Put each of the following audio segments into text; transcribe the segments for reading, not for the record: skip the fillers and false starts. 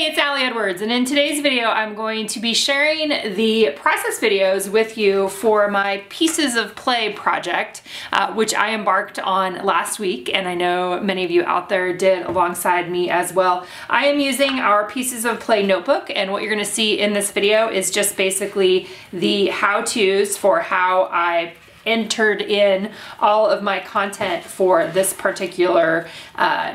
Hey, it's Allie Edwards, and in today's video I'm going to be sharing the process videos with you for my Pieces of Play project, which I embarked on last week, and I know many of you out there did alongside me as well. I am using our Pieces of Play notebook, and what you're going to see in this video is just basically the how-tos for how I entered in all of my content for this particular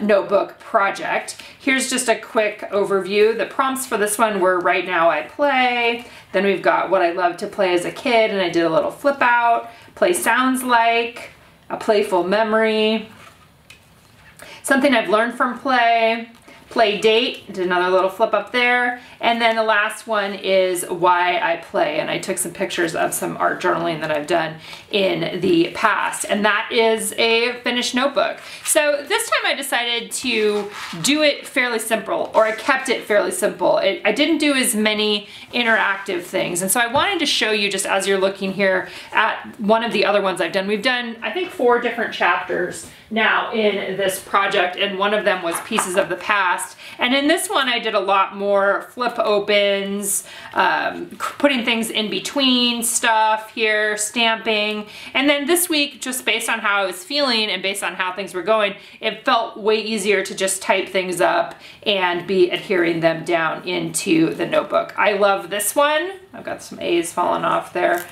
notebook project. Here's just a quick overview. The prompts for this one were Right Now I Play, then we've got What I Loved to Play as a Kid, and I did a little flip out, Play Sounds Like, A Playful Memory, Something I've Learned from Play, Play Date, did another little flip up there, and then the last one is Why I Play, and I took some pictures of some art journaling that I've done in the past, and that is a finished notebook. So this time I decided to do it fairly simple, or I kept it fairly simple. I didn't do as many interactive things, and so I wanted to show you, just as you're looking here at one of the other ones I've done. We've done, I think, 4 different chapters now in this project, and one of them was Pieces of the Past. And in this one I did a lot more flip opens, putting things in between stuff here, stamping. And then this week, just based on how I was feeling and based on how things were going, it felt way easier to just type things up and be adhering them down into the notebook. I love this one. I've got some A's falling off there.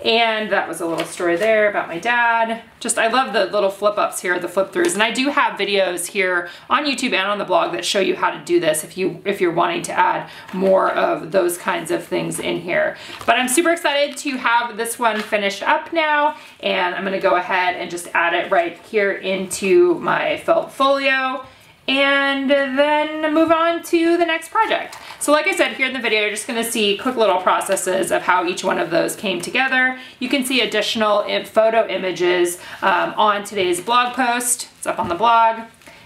And that was a little story there about my dad. Just, I love the little flip ups here, the flip throughs. And I do have videos here on YouTube and on the blog that show you how to do this if you're wanting to add more of those kinds of things in here. But I'm super excited to have this one finished up now, and I'm gonna go ahead and just add it right here into my felt folio, and then move on to the next project. So like I said, here in the video, you're just gonna see quick little processes of how each one of those came together. You can see additional photo images on today's blog post. It's up on the blog.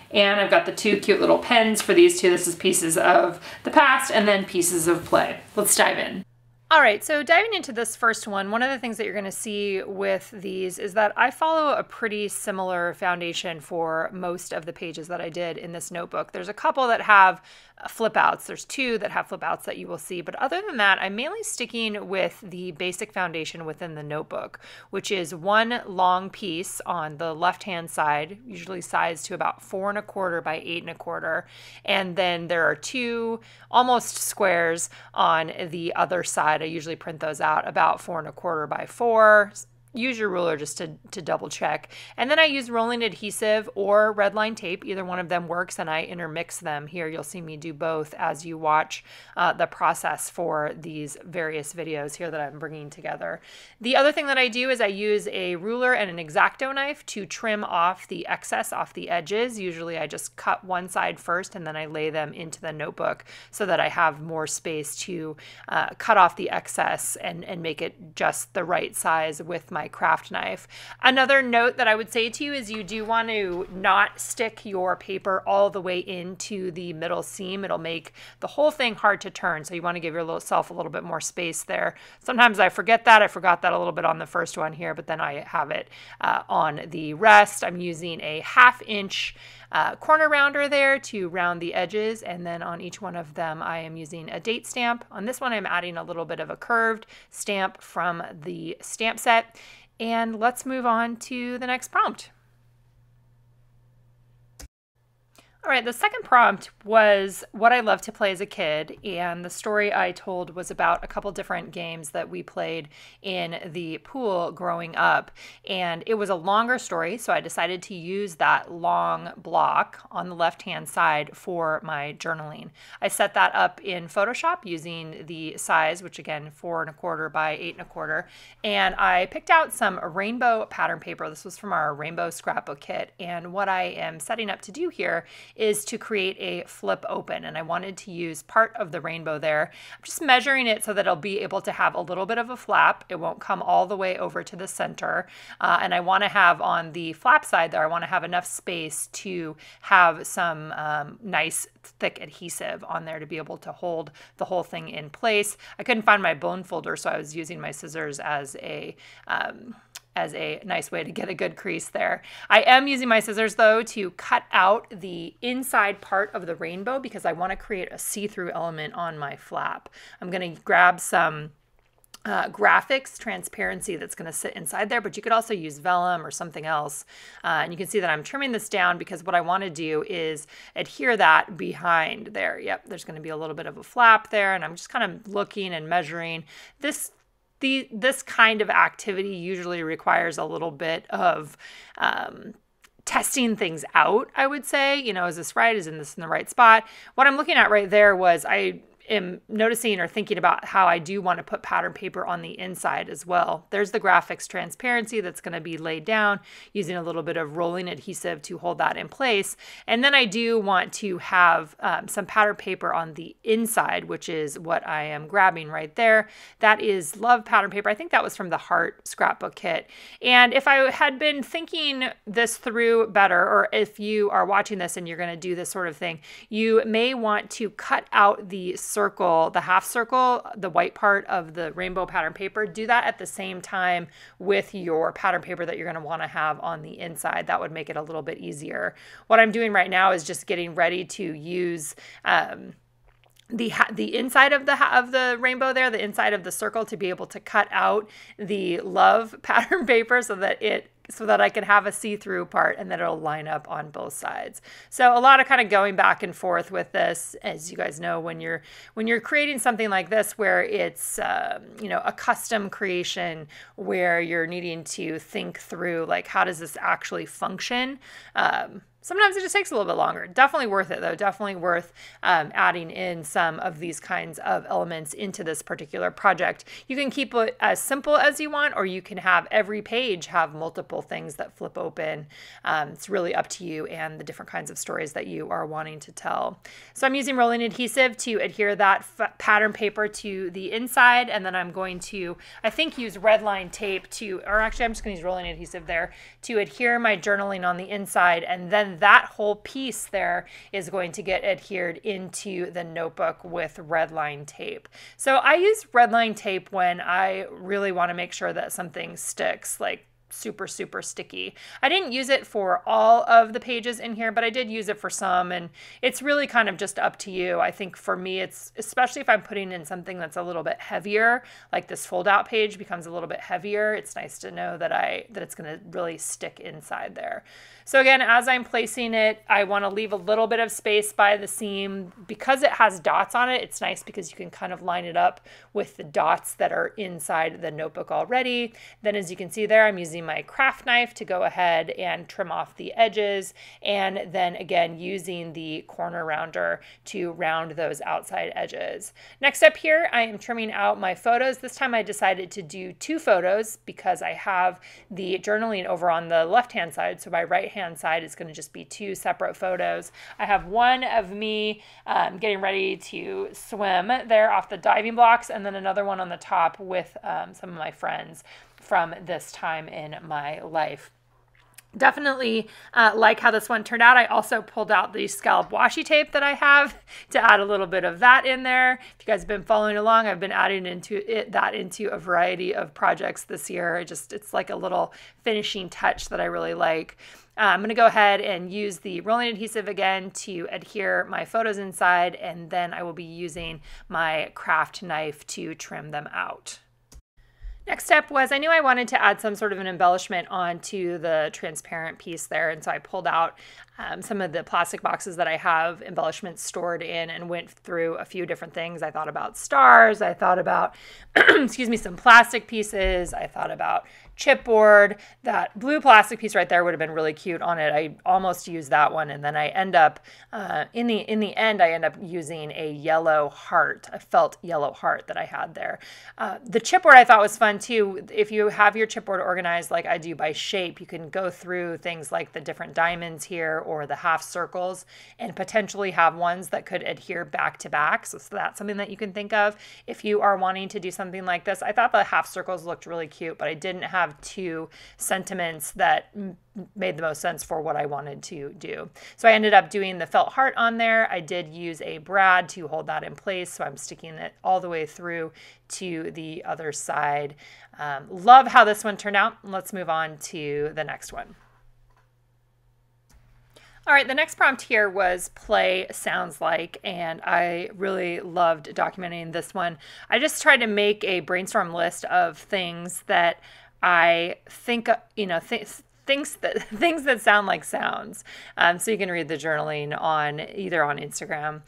And I've got the 2 cute little pens for these 2. This is Pieces of the Past and then Pieces of Play. Let's dive in. All right, so diving into this first one of the things that you're going to see with these is that I follow a pretty similar foundation for most of the pages that I did in this notebook. There's a couple that have flip outs. There's 2 that have flip outs that you will see, but other than that, I'm mainly sticking with the basic foundation within the notebook, which is one long piece on the left-hand side, usually sized to about 4 1/4 by 8 1/4, and then there are 2 almost squares on the other side. I usually print those out about 4 1/4 by 4. Use your ruler just to double check. And then I use rolling adhesive or red line tape. Either one of them works, and I intermix them. Here you'll see me do both as you watch the process for these various videos here that I'm bringing together. The other thing that I do is I use a ruler and an X-Acto knife to trim off the excess off the edges. Usually I just cut one side first and then I lay them into the notebook so that I have more space to cut off the excess and make it just the right size with my craft knife. Another note that I would say to you is you do want to not stick your paper all the way into the middle seam. It'll make the whole thing hard to turn, so you want to give yourself a little bit more space there. Sometimes I forget that. I forgot that a little bit on the first one here, but then I have it on the rest. I'm using a 1/2 inch corner rounder there to round the edges, and then on each one of them I am using a date stamp. On this one I'm adding a little bit of a curved stamp from the stamp set. And let's move on to the next prompt. All right, the second prompt was What I Loved to Play as a Kid, and the story I told was about a couple different games that we played in the pool growing up, and it was a longer story, so I decided to use that long block on the left-hand side for my journaling. I set that up in Photoshop using the size, which again, 4 1/4 by 8 1/4, and I picked out some rainbow pattern paper. This was from our rainbow scrapbook kit, and what I am setting up to do here is to create a flip open, and I wanted to use part of the rainbow there. I'm just measuring it so that I'll be able to have a little bit of a flap. It won't come all the way over to the center, and I want to have on the flap side there, I want to have enough space to have some nice thick adhesive on there to be able to hold the whole thing in place. I couldn't find my bone folder, so I was using my scissors as a as a nice way to get a good crease there. I am using my scissors though to cut out the inside part of the rainbow because I want to create a see-through element on my flap. I'm going to grab some graphics transparency that's going to sit inside there, but you could also use vellum or something else. And you can see that I'm trimming this down because what I want to do is adhere that behind there. Yep, there's going to be a little bit of a flap there, and I'm just kind of looking and measuring. This kind of activity usually requires a little bit of testing things out, I would say. You know, is this right? Is this in the right spot? What I'm looking at right there was I am noticing or thinking about how I do want to put pattern paper on the inside as well. There's the graphics transparency that's going to be laid down using a little bit of rolling adhesive to hold that in place. And then I do want to have some pattern paper on the inside, which is what I am grabbing right there. That is Love pattern paper. I think that was from the Heart scrapbook kit. And if I had been thinking this through better, or if you are watching this and you're going to do this sort of thing, you may want to cut out the circle, the half circle, the white part of the rainbow pattern paper. Do that at the same time with your pattern paper that you're going to want to have on the inside. That would make it a little bit easier. What I'm doing right now is just getting ready to use the inside of the rainbow there, the inside of the circle, to be able to cut out the Love pattern paper so that I can have a see-through part and that it'll line up on both sides. So a lot of kind of going back and forth with this, as you guys know, when you're creating something like this where it's you know, a custom creation where you're needing to think through like, how does this actually function? Sometimes it just takes a little bit longer. Definitely worth it though. Definitely worth adding in some of these kinds of elements into this particular project. You can keep it as simple as you want, or you can have every page have multiple things that flip open. It's really up to you and the different kinds of stories that you are wanting to tell. So I'm using rolling adhesive to adhere that pattern paper to the inside, and then I'm going to, I think, use red line tape to, or actually I'm just going to use rolling adhesive there to adhere my journaling on the inside, and then that whole piece there is going to get adhered into the notebook with red line tape. So I use red line tape when I really want to make sure that something sticks, like super, super sticky. I didn't use it for all of the pages in here, but I did use it for some, and it's really kind of just up to you. I think for me, it's especially if I'm putting in something that's a little bit heavier, like this fold out page becomes a little bit heavier. It's nice to know that it's going to really stick inside there. So again, as I'm placing it, I want to leave a little bit of space by the seam. Because it has dots on it, it's nice because you can kind of line it up with the dots that are inside the notebook already. Then as you can see there, I'm using my craft knife to go ahead and trim off the edges, and then again using the corner rounder to round those outside edges. Next up here, I am trimming out my photos. This time I decided to do 2 photos because I have the journaling over on the left hand side, so my right hand side is going to just be 2 separate photos. I have one of me getting ready to swim there off the diving blocks, and then another one on the top with some of my friends from this time in my life. Definitely like how this one turned out. I also pulled out the scallop washi tape that I have to add a little bit of that in there. If you guys have been following along, I've been adding that into a variety of projects this year. It's like a little finishing touch that I really like. I'm going to go ahead and use the rolling adhesive again to adhere my photos inside, and then I will be using my craft knife to trim them out. Next step was I knew I wanted to add some sort of an embellishment onto the transparent piece there, and so I pulled out some of the plastic boxes that I have embellishments stored in and went through a few different things. I thought about stars, I thought about, excuse me, some plastic pieces, I thought about chipboard. That blue plastic piece right there would have been really cute on it. I almost used that one, and then I end up, in the end, I end up using a yellow heart, a felt yellow heart that I had there. The chipboard I thought was fun too. If you have your chipboard organized like I do by shape, you can go through things like the different diamonds here, or the half circles, and potentially have ones that could adhere back to back. So that's something that you can think of if you are wanting to do something like this. I thought the half circles looked really cute, but I didn't have two sentiments that made the most sense for what I wanted to do. So I ended up doing the felt heart on there. I did use a brad to hold that in place, so I'm sticking it all the way through to the other side. Love how this one turned out. Let's move on to the next one. All right, the next prompt here was play sounds like, and I really loved documenting this one. I just tried to make a brainstorm list of things that I think, things that sound like sounds. So you can read the journaling on either on Instagram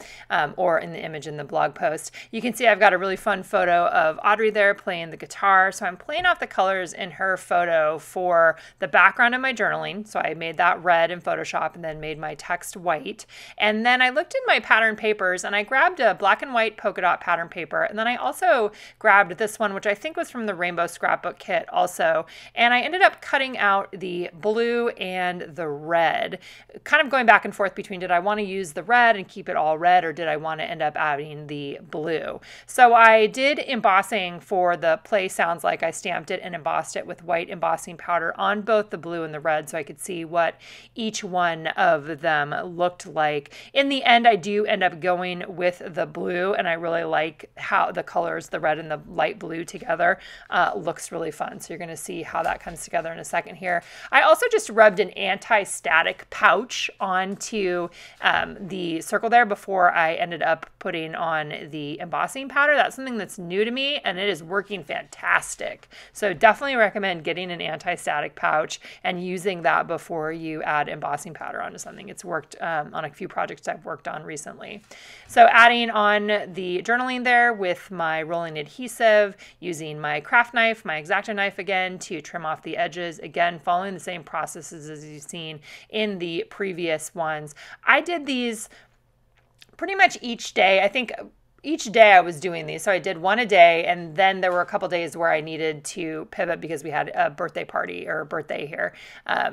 or in the image in the blog post. You can see I've got a really fun photo of Audrey there playing the guitar. So I'm playing off the colors in her photo for the background of my journaling. So I made that red in Photoshop and then made my text white. And then I looked in my pattern papers and I grabbed a black and white polka dot pattern paper. And then I also grabbed this one, which I think was from the Rainbow Scrapbook Kit also. And I ended up cutting out the blue and the red, kind of going back and forth between did I want to use the red and keep it all red, or did I want to end up adding the blue. So I did embossing for the play sounds like. I stamped it and embossed it with white embossing powder on both the blue and the red so I could see what each one of them looked like. In the end, I do end up going with the blue, and I really like how the colors, the red and the light blue together, looks really fun. So you're going to see how that comes together in a second here. I also just rubbed an anti-static pouch onto the circle there before I ended up putting on the embossing powder. That's something that's new to me, and it is working fantastic. So definitely recommend getting an anti-static pouch and using that before you add embossing powder onto something. It's worked on a few projects I've worked on recently. So adding on the journaling there with my rolling adhesive, using my craft knife, my X-Acto knife again to trim off the edges, again following the same processes as you've seen in the previous ones. I did these pretty much each day. I think each day I was doing these. So I did one a day, and then there were a couple days where I needed to pivot because we had a birthday party or a birthday here.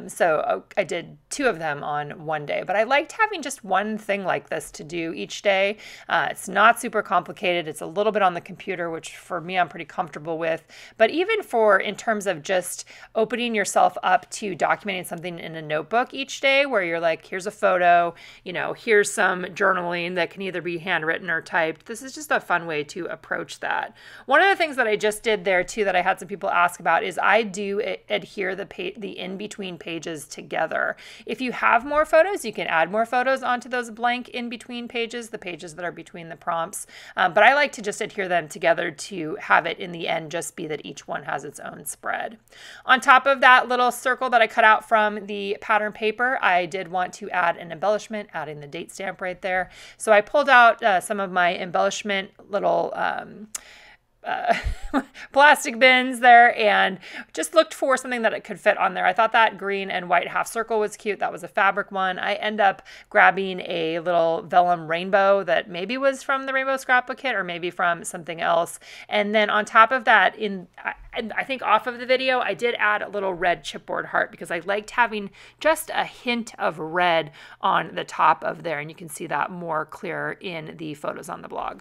So I did two of them on one day, but I liked having just one thing like this to do each day. It's not super complicated. It's a little bit on the computer, which for me, I'm pretty comfortable with, but even in terms of just opening yourself up to documenting something in a notebook each day where you're like, here's a photo, here's some journaling that can either be handwritten or typed. This is just a fun way to approach that. One of the things that I just did there too that I had some people ask about is I do adhere the in-between pages together. If you have more photos, you can add more photos onto those blank in-between pages, the pages that are between the prompts. But I like to just adhere them together to have it in the end just be that each one has its own spread. On top of that little circle that I cut out from the pattern paper, I did want to add an embellishment, adding the date stamp right there. So I pulled out some of my embellishment little plastic bins there and just looked for something that it could fit on there. I thought that green and white half circle was cute. That was a fabric one. I end up grabbing a little vellum rainbow that maybe was from the Rainbow Scrapbook Kit or maybe from something else. And then on top of that, I think off of the video, I did add a little red chipboard heart because I liked having just a hint of red on the top of there. And you can see that more clear in the photos on the blog.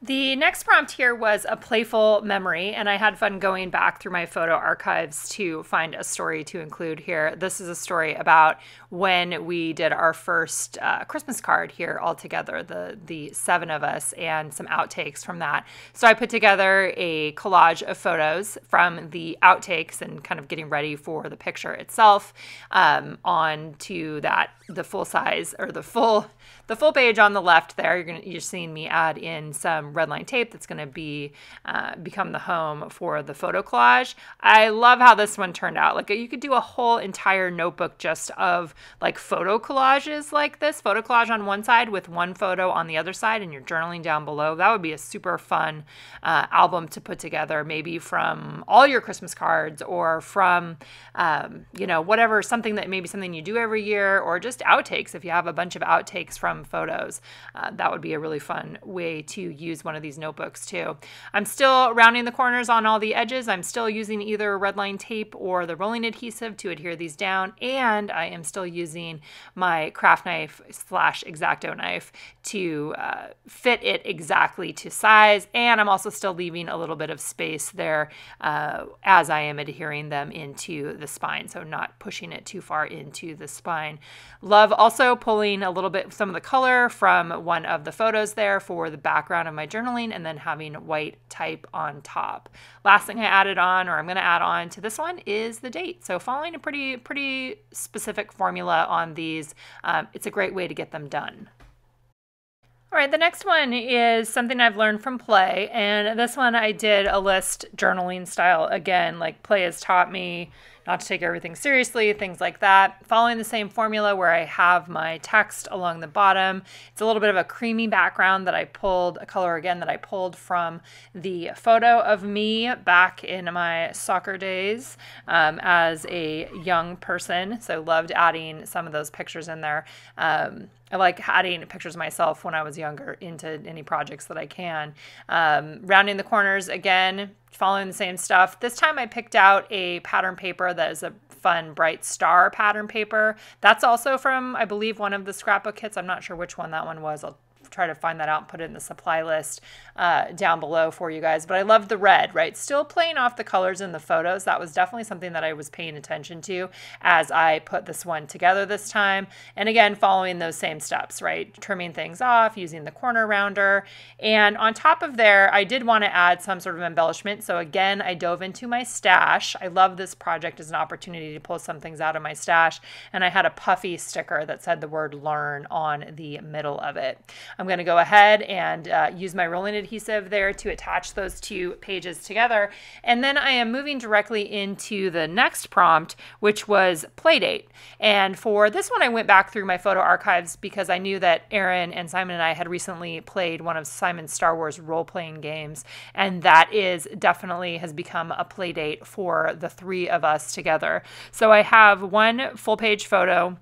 The next prompt here was a playful memory, and I had fun going back through my photo archives to find a story to include here. This is a story about when we did our first Christmas card here all together, the 7 of us, and some outtakes from that. So I put together a collage of photos from the outtakes and kind of getting ready for the picture itself onto the full size or the full page on the left there. You're seeing me add in some red line tape that's going to be become the home for the photo collage. I love how this one turned out. Like you could do a whole entire notebook just of like photo collages like this. Photo collage on one side with one photo on the other side, and you're journaling down below. That would be a super fun album to put together, maybe from all your Christmas cards or from whatever, something you do every year, or just outtakes if you have a bunch of outtakes from photos. That would be a really fun way to use use one of these notebooks too. I'm still rounding the corners on all the edges. I'm still using either redline tape or the rolling adhesive to adhere these down, and I am still using my craft knife / X-Acto knife to fit it exactly to size, and I'm also still leaving a little bit of space there as I am adhering them into the spine, so not pushing it too far into the spine. Love also pulling a little bit, some of the color from one of the photos there for the background of my journaling, and then having white type on top. Last thing I added on, or I'm going to add on to this one, is the date. So following a pretty specific formula on these, it's a great way to get them done. All right, the next one is something I've learned from Play, and this one I did a list journaling style. Again, like Play has taught me not to take everything seriously, things like that. Following the same formula where I have my text along the bottom. It's a little bit of a creamy background that I pulled, a color again that I pulled from the photo of me back in my soccer days as a young person. So loved adding some of those pictures in there. I like adding pictures of myself when I was younger into any projects that I can. Rounding the corners again, following the same stuff. This time I picked out a pattern paper that is a fun bright star pattern paper. That's also from, I believe, one of the scrapbook kits. I'm not sure which one that one was. I'll try to find that out and put it in the supply list down below for you guys. But I love the red, right? Still playing off the colors in the photos. That was definitely something that I was paying attention to as I put this one together this time. And again, following those same steps, right? Trimming things off, using the corner rounder. And on top of there, I did want to add some sort of embellishment. So again, I dove into my stash. I love this project as an opportunity to pull some things out of my stash. And I had a puffy sticker that said the word learn on the middle of it. I'm going to go ahead and use my rolling adhesive there to attach those two pages together. And then I am moving directly into the next prompt, which was Playdate. And for this one, I went back through my photo archives because I knew that Aaron and Simon and I had recently played one of Simon's Star Wars role-playing games. And that is definitely has become a Playdate for the three of us together. So I have one full-page photo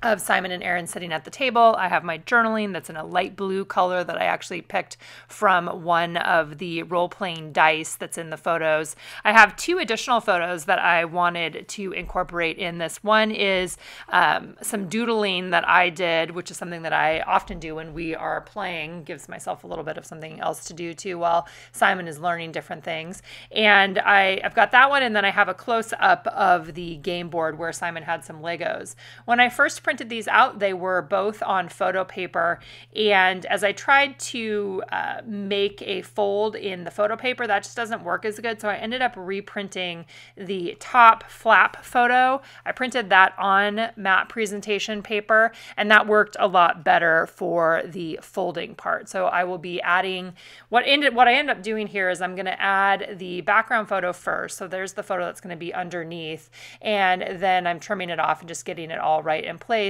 of Simon and Aaron sitting at the table. I have my journaling that's in a light blue color that I actually picked from one of the role-playing dice that's in the photos. I have two additional photos that I wanted to incorporate in this. One is some doodling that I did, which is something that I often do when we are playing. Gives myself a little bit of something else to do too while Simon is learning different things. And I've got that one, and then I have a close-up of the game board where Simon had some Legos. When I first printed these out, they were both on photo paper, and as I tried to make a fold in the photo paper, that just doesn't work as good, so I ended up reprinting the top flap photo. I printed that on matte presentation paper, and that worked a lot better for the folding part. So I will be adding, what I end up doing here is I'm going to add the background photo first. So there's the photo that's going to be underneath, and then I'm trimming it off and just getting it all right in place.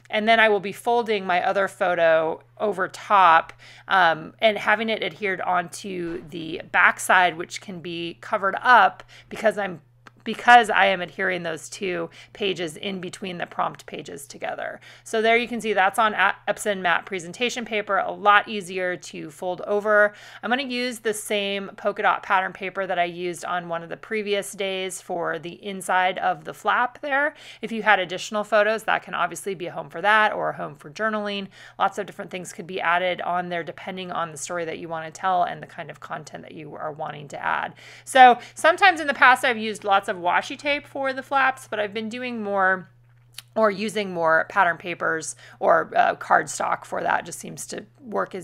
And then I will be folding my other photo over top and having it adhered onto the backside, which can be covered up because I am adhering those two pages in between the prompt pages together. So there you can see that's on Epson matte presentation paper, a lot easier to fold over. I'm going to use the same polka dot pattern paper that I used on one of the previous days for the inside of the flap there. If you had additional photos, that can obviously be a home for that or a home for journaling. Lots of different things could be added on there depending on the story that you want to tell and the kind of content that you are wanting to add. So sometimes in the past I've used lots of washi tape for the flaps, but I've been doing more or using more pattern papers or cardstock for that. Just seems to work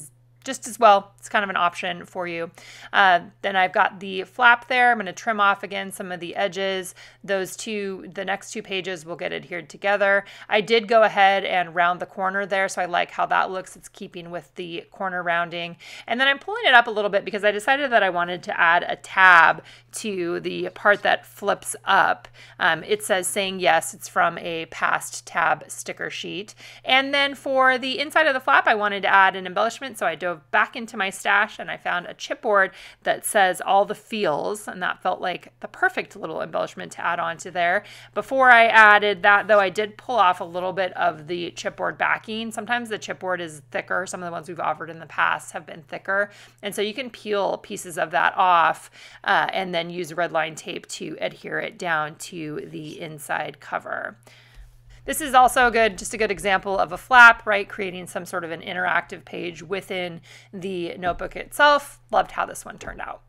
just as well. It's kind of an option for you. Then I've got the flap there. I'm going to trim off again some of the edges. The next two pages will get adhered together. I did go ahead and round the corner there, so I like how that looks. It's keeping with the corner rounding. And then I'm pulling it up a little bit because I decided that I wanted to add a tab to the part that flips up. It says saying yes. It's from a past tab sticker sheet. And then for the inside of the flap, I wanted to add an embellishment, so I dove drove back into my stash and I found a chipboard that says all the feels, and that felt like the perfect little embellishment to add onto there. Before I added that, though, I did pull off a little bit of the chipboard backing. Sometimes the chipboard is thicker. Some of the ones we've offered in the past have been thicker, and so you can peel pieces of that off and then use red line tape to adhere it down to the inside cover. This is also just a good example of a flap, right? Creating some sort of an interactive page within the notebook itself. Loved how this one turned out.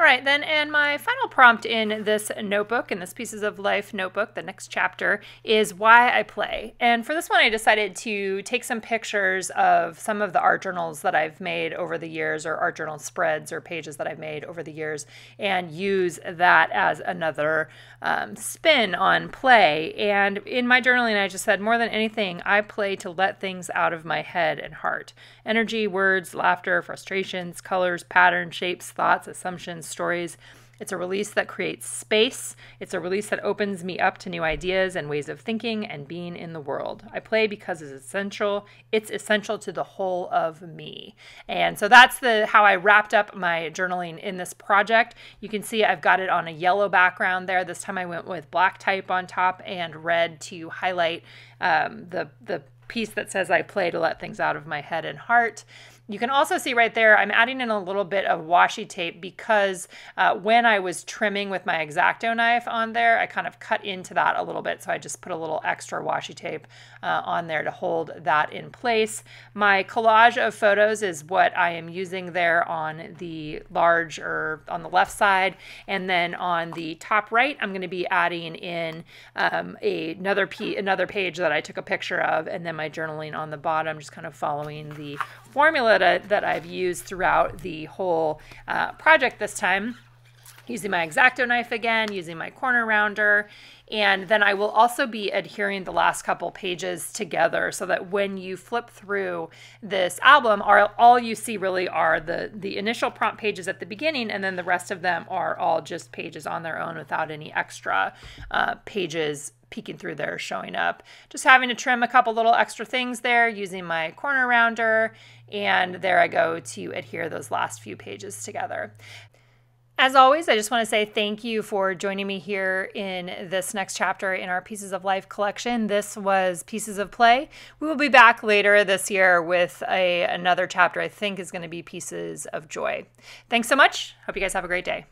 All right, then, and my final prompt in this notebook, in this Pieces of Life notebook, the next chapter, is why I play. And for this one, I decided to take some pictures of some of the art journals that I've made over the years, or art journal spreads or pages that I've made over the years, and use that as another spin on play. And in my journaling, I just said, more than anything, I play to let things out of my head and heart. Energy, words, laughter, frustrations, colors, patterns, shapes, thoughts, assumptions, stories. It's a release that creates space. It's a release that opens me up to new ideas and ways of thinking and being in the world. I play because it's essential. It's essential to the whole of me. And so that's how I wrapped up my journaling in this project. You can see I've got it on a yellow background there. This time I went with black type on top and red to highlight the piece that says I play to let things out of my head and heart. You can also see right there, I'm adding in a little bit of washi tape because when I was trimming with my X-Acto knife on there, I kind of cut into that a little bit. So I just put a little extra washi tape on there to hold that in place. My collage of photos is what I am using there on the large, or on the left side. And then on the top right, I'm going to be adding in another page that I took a picture of, and then my journaling on the bottom, just kind of following the formula that I've used throughout the whole project this time, using my X-Acto knife again, using my corner rounder, and then I will also be adhering the last couple pages together so that when you flip through this album, all you see really are the initial prompt pages at the beginning, and then the rest of them are all just pages on their own without any extra pages peeking through there showing up. Just having to trim a couple little extra things there using my corner rounder, and there I go to adhere those last few pages together. As always, I just want to say thank you for joining me here in this next chapter in our Pieces of Life collection. This was Pieces of Play. We will be back later this year with another chapter I think is going to be Pieces of Joy. Thanks so much. Hope you guys have a great day.